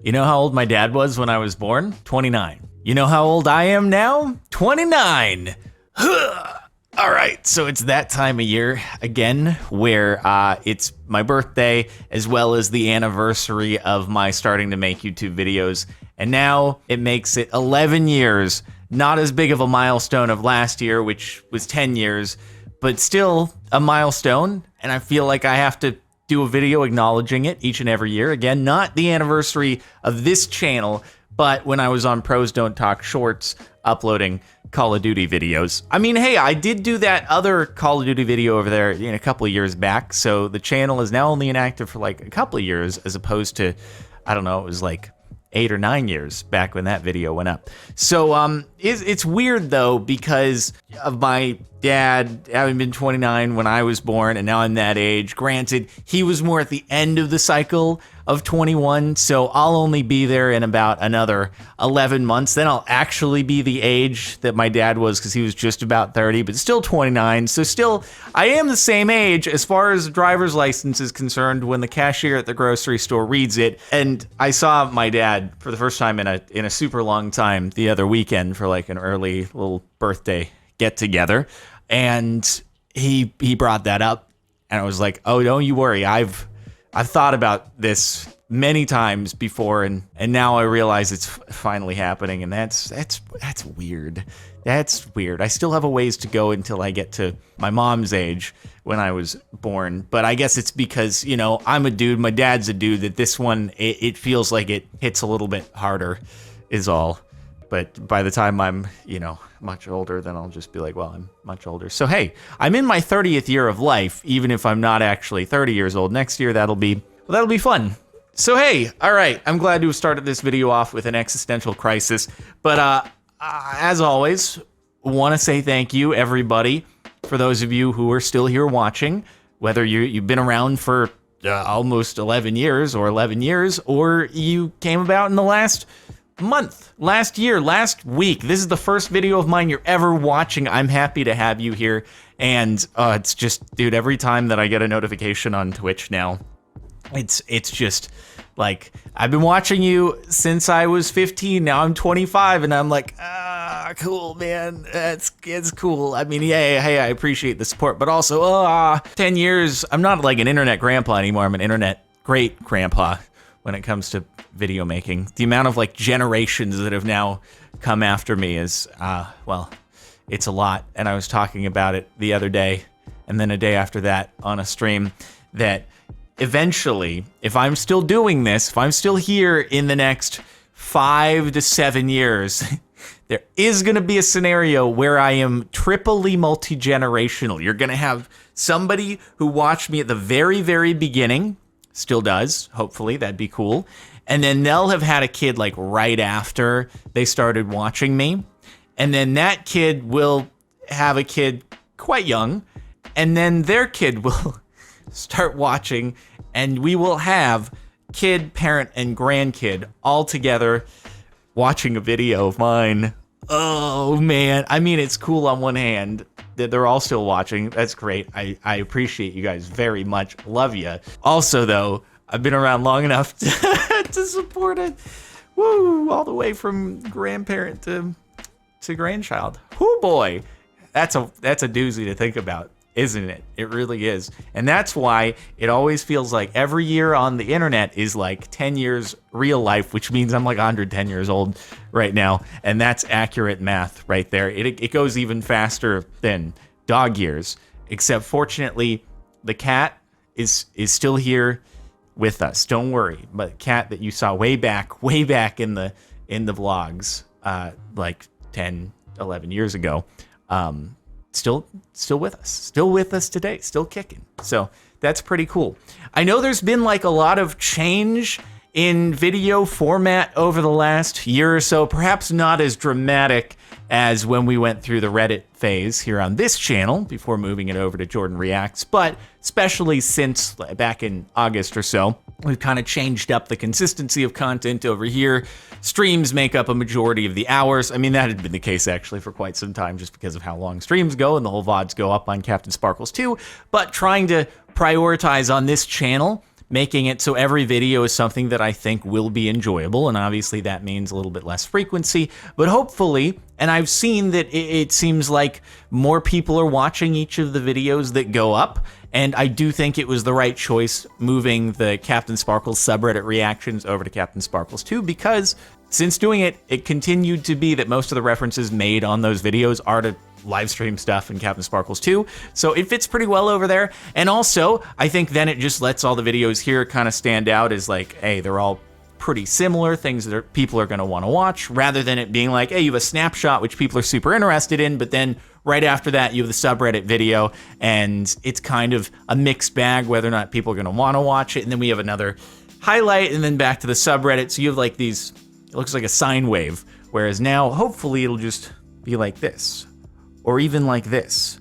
You know how old my dad was when I was born? 29. You know how old I am now? 29. All right, so it's that time of year again where it's my birthday as well as the anniversary of my starting to make YouTube videos. And now it makes it 11 years. Not as big of a milestone of last year, which was 10 years, but still a milestone. And I feel like I have to do a video acknowledging it each and every year. Again, not the anniversary of this channel, but when I was on Pros Don't Talk Shorts uploading Call of Duty videos. I mean, hey, I did do that other Call of Duty video over there a couple of years back, so the channel is now only inactive for like a couple of years as opposed to, I don't know, it was like 8 or 9 years back when that video went up. So it's weird though because of my dad having been 29 when I was born and now I'm that age. Granted, he was more at the end of the cycle of 21, so I'll only be there in about another 11 months. Then I'll actually be the age that my dad was because he was just about 30, but still 29. So still, I am the same age as far as driver's license is concerned when the cashier at the grocery store reads it. And I saw my dad for the first time in a super long time the other weekend for like an early little birthday get together. And he brought that up and I was like, oh, don't you worry. I've thought about this many times before, and now I realize it's finally happening, and that's weird. That's weird. I still have a ways to go until I get to my mom's age when I was born, but I guess it's because, you know, I'm a dude, my dad's a dude, that this one, it feels like it hits a little bit harder is all. But by the time I'm, you know, much older, then I'll just be like, well, I'm much older. So, hey, I'm in my 30th year of life, even if I'm not actually 30 years old. Next year, that'll be fun. So, hey, all right, I'm glad to have started this video off with an existential crisis. But as always, want to say thank you, everybody, for those of you who are still here watching, whether you've been around for almost 11 years, or you came about in the last month, last year, last week. This is the first video of mine you're ever watching. I'm happy to have you here. And it's just, dude, every time that I get a notification on Twitch now, it's just like, I've been watching you since I was 15. Now I'm 25 and I'm like, cool, man. It's cool. I mean, yeah, hey, I appreciate the support, but also, 10 years, I'm not like an internet grandpa anymore. I'm an internet great grandpa when it comes to video making. The amount of like generations that have now come after me is, well, it's a lot. And I was talking about it the other day and then a day after that on a stream that eventually, if I'm still doing this, if I'm still here in the next 5 to 7 years, there is going to be a scenario where I am triply multi-generational. You're going to have somebody who watched me at the very, very beginning, still does, hopefully, that'd be cool. And then they'll have had a kid like right after they started watching me. And then that kid will have a kid quite young. And then their kid will start watching. And we will have kid, parent, and grandkid all together watching a video of mine. Oh, man. I mean, it's cool on one hand that they're all still watching. That's great. I appreciate you guys very much. Love you. Also, though, I've been around long enough to support it. Woo, all the way from grandparent to grandchild. Whoo, boy. That's a doozy to think about, isn't it? It really is. And that's why it always feels like every year on the internet is like 10 years real life, which means I'm like 110 years old right now. And that's accurate math right there. It goes even faster than dog years, except fortunately the cat is still here with us. Don't worry. But cat that you saw way back in the vlogs, like 10, 11 years ago, still with us today, still kicking. So that's pretty cool. I know there's been like a lot of change in video format over the last year or so, perhaps not as dramatic as when we went through the Reddit phase here on this channel before moving it over to Jordan Reacts, but especially since back in August or so, we've kind of changed up the consistency of content over here. Streams make up a majority of the hours. I mean, that had been the case actually for quite some time just because of how long streams go and the whole VODs go up on CaptainSparklez too, but trying to prioritize on this channel making it so every video is something that I think will be enjoyable, and obviously that means a little bit less frequency, but hopefully, and I've seen that it seems like more people are watching each of the videos that go up, and I do think it was the right choice moving the CaptainSparklez subreddit reactions over to CaptainSparklez 2, because since doing it, it continued to be that most of the references made on those videos are to live stream stuff in CaptainSparklez 2, so it fits pretty well over there. And also, I think then it just lets all the videos here kind of stand out as like, hey, they're all pretty similar, things that people are going to want to watch, rather than it being like, hey, you have a snapshot, which people are super interested in, but then right after that, you have the subreddit video, and it's kind of a mixed bag whether or not people are going to want to watch it, and then we have another highlight, and then back to the subreddit, so you have like these, it looks like a sine wave, whereas now, hopefully, it'll just be like this. Or even like this.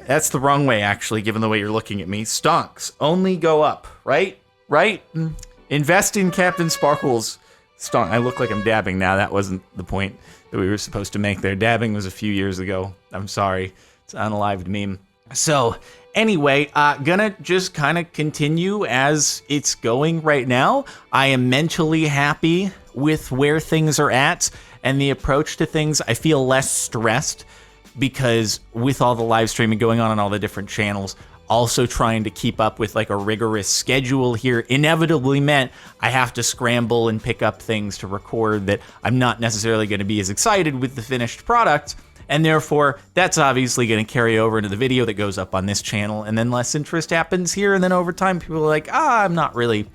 That's the wrong way, actually, given the way you're looking at me. Stonks only go up, right? Right? Invest in CaptainSparklez. Stonk. I look like I'm dabbing now. That wasn't the point that we were supposed to make there. Dabbing was a few years ago. I'm sorry. It's an unalived meme. So, anyway, gonna just kind of continue as it's going right now. I am mentally happy with where things are at and the approach to things. I feel less stressed, because with all the live streaming going on all the different channels, also trying to keep up with like a rigorous schedule here inevitably meant I have to scramble and pick up things to record that I'm not necessarily going to be as excited with the finished product, and therefore that's obviously going to carry over into the video that goes up on this channel, and then less interest happens here, and then over time people are like, I'm not really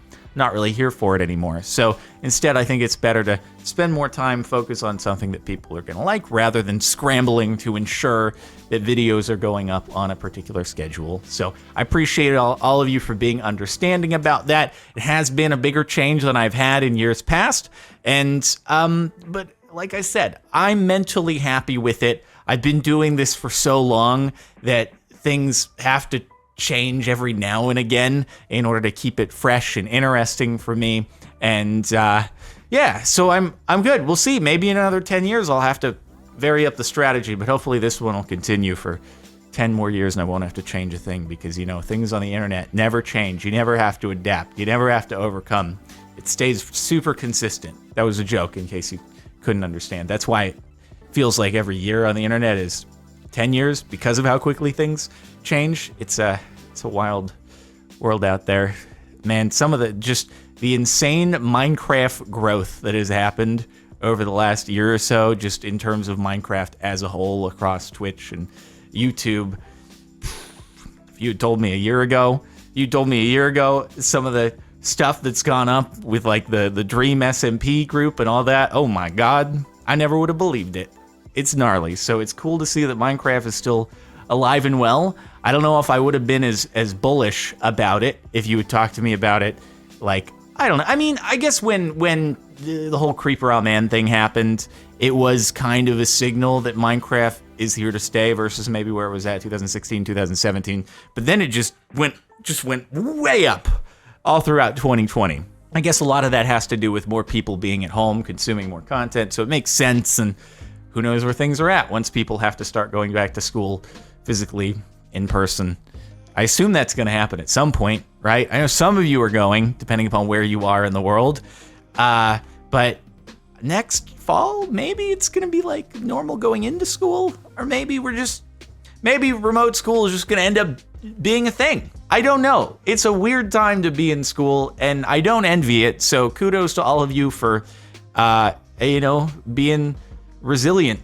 here for it anymore. So instead, I think it's better to spend more time, focus on something that people are going to like, rather than scrambling to ensure that videos are going up on a particular schedule. So I appreciate all of you for being understanding about that. It has been a bigger change than I've had in years past. And, but like I said, I'm mentally happy with it. I've been doing this for so long that things have to change every now and again in order to keep it fresh and interesting for me. And yeah, so I'm good. We'll see. Maybe in another 10 years I'll have to vary up the strategy, but hopefully this one will continue for 10 more years and I won't have to change a thing, because you know, things on the internet never change. You never have to adapt. You never have to overcome. It stays super consistent. That was a joke in case you couldn't understand. That's why it feels like every year on the internet is 10 years, because of how quickly things change. It's a wild world out there, man. Some of the insane Minecraft growth that has happened over the last year or so, just in terms of Minecraft as a whole across Twitch and YouTube. If you had told me a year ago some of the stuff that's gone up with like the Dream SMP group and all that, oh my god, I never would have believed it. It's gnarly. So it's cool to see that Minecraft is still alive and well. I don't know if I would have been as bullish about it if you had talked to me about it, like, I don't know. I mean, I guess when the whole Creeper Out Man thing happened, it was kind of a signal that Minecraft is here to stay versus maybe where it was at 2016, 2017. But then it just went way up all throughout 2020. I guess a lot of that has to do with more people being at home, consuming more content, so it makes sense, and who knows where things are at once people have to start going back to school physically in person. I assume that's going to happen at some point, right? I know some of you are going, depending upon where you are in the world. But next fall, maybe it's going to be like normal going into school, or maybe remote school is just going to end up being a thing. I don't know. It's a weird time to be in school, and I don't envy it. So kudos to all of you for, being resilient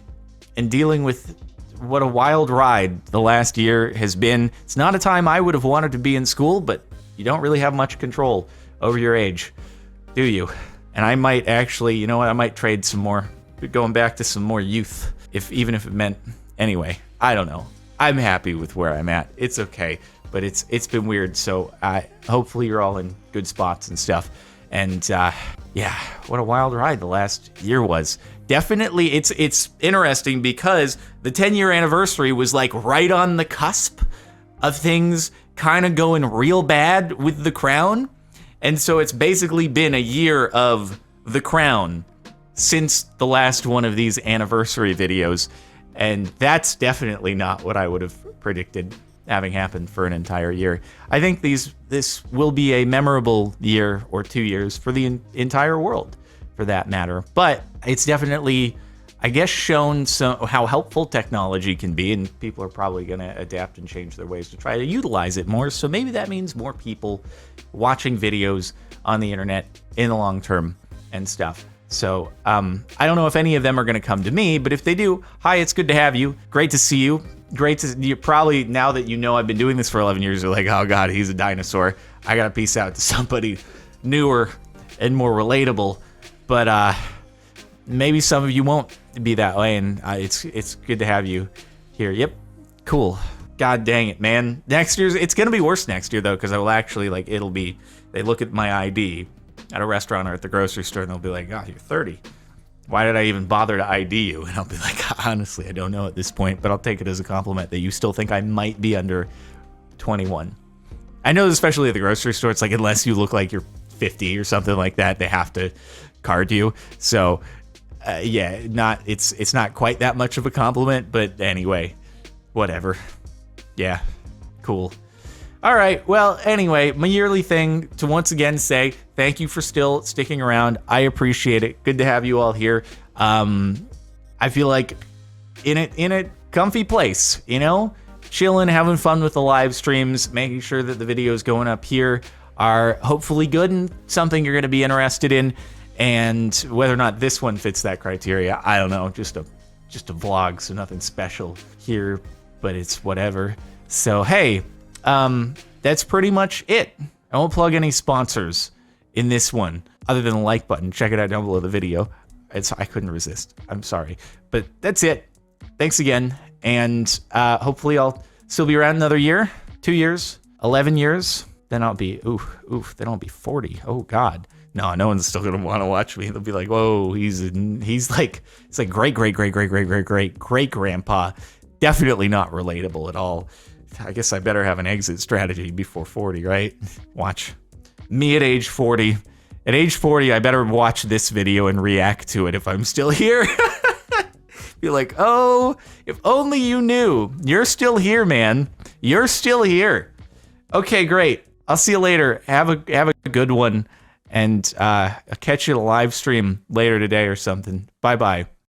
and dealing with what a wild ride the last year has been. It's not a time I would have wanted to be in school, but you don't really have much control over your age, do you? And I might actually, you know what, I might trade some more, going back to some more youth, even if it meant, anyway, I don't know. I'm happy with where I'm at. It's okay, but it's been weird, so hopefully you're all in good spots and stuff. And yeah, what a wild ride the last year was. Definitely, it's interesting because the 10-year anniversary was like right on the cusp of things kind of going real bad with The Crown. And so it's basically been a year of The Crown since the last one of these anniversary videos. And that's definitely not what I would have predicted having happened for an entire year. I think this will be a memorable year or 2 years for the entire world, for that matter. But it's definitely, I guess, shown how helpful technology can be, and people are probably going to adapt and change their ways to try to utilize it more. So maybe that means more people watching videos on the internet in the long term and stuff. So I don't know if any of them are going to come to me, but if they do, hi, it's good to have you. Great to see you. Great to you. Probably now that you know I've been doing this for 11 years, you're like, oh God, he's a dinosaur. I got to peace out to somebody newer and more relatable. But maybe some of you won't be that way, and it's good to have you here. Yep, cool. God dang it, man. Next year's, it's going to be worse next year, though, because I will actually, like, they look at my ID at a restaurant or at the grocery store, and they'll be like, oh, you're 30. Why did I even bother to ID you? And I'll be like, honestly, I don't know at this point, but I'll take it as a compliment that you still think I might be under 21. I know, especially at the grocery store, it's like, unless you look like you're 50 or something like that, they have to card you. So, yeah, it's not quite that much of a compliment, but anyway, whatever. Yeah, cool. All right, well, anyway, my yearly thing to once again say thank you for still sticking around. I appreciate it. Good to have you all here. I feel like in a comfy place, you know, chilling, having fun with the live streams, making sure that the videos going up here are hopefully good and something you're going to be interested in. And whether or not this one fits that criteria, I don't know. Just a vlog, so nothing special here, but it's whatever. So hey. That's pretty much it. I won't plug any sponsors in this one other than the like button. Check it out down below the video. I couldn't resist. I'm sorry. But that's it. Thanks again. And hopefully I'll still be around another year, 2 years, 11 years. Then I'll be, then I'll be 40. Oh God. No one's still going to want to watch me. They'll be like, whoa, he's like great grandpa. Definitely not relatable at all. I guess I better have an exit strategy before 40, right? Watch me at age 40. At age 40, I better watch this video and react to it if I'm still here. Be like, oh, if only you knew. You're still here, man. You're still here. Okay, great. I'll see you later. Have a good one. And I'll catch you in a live stream later today or something. Bye-bye.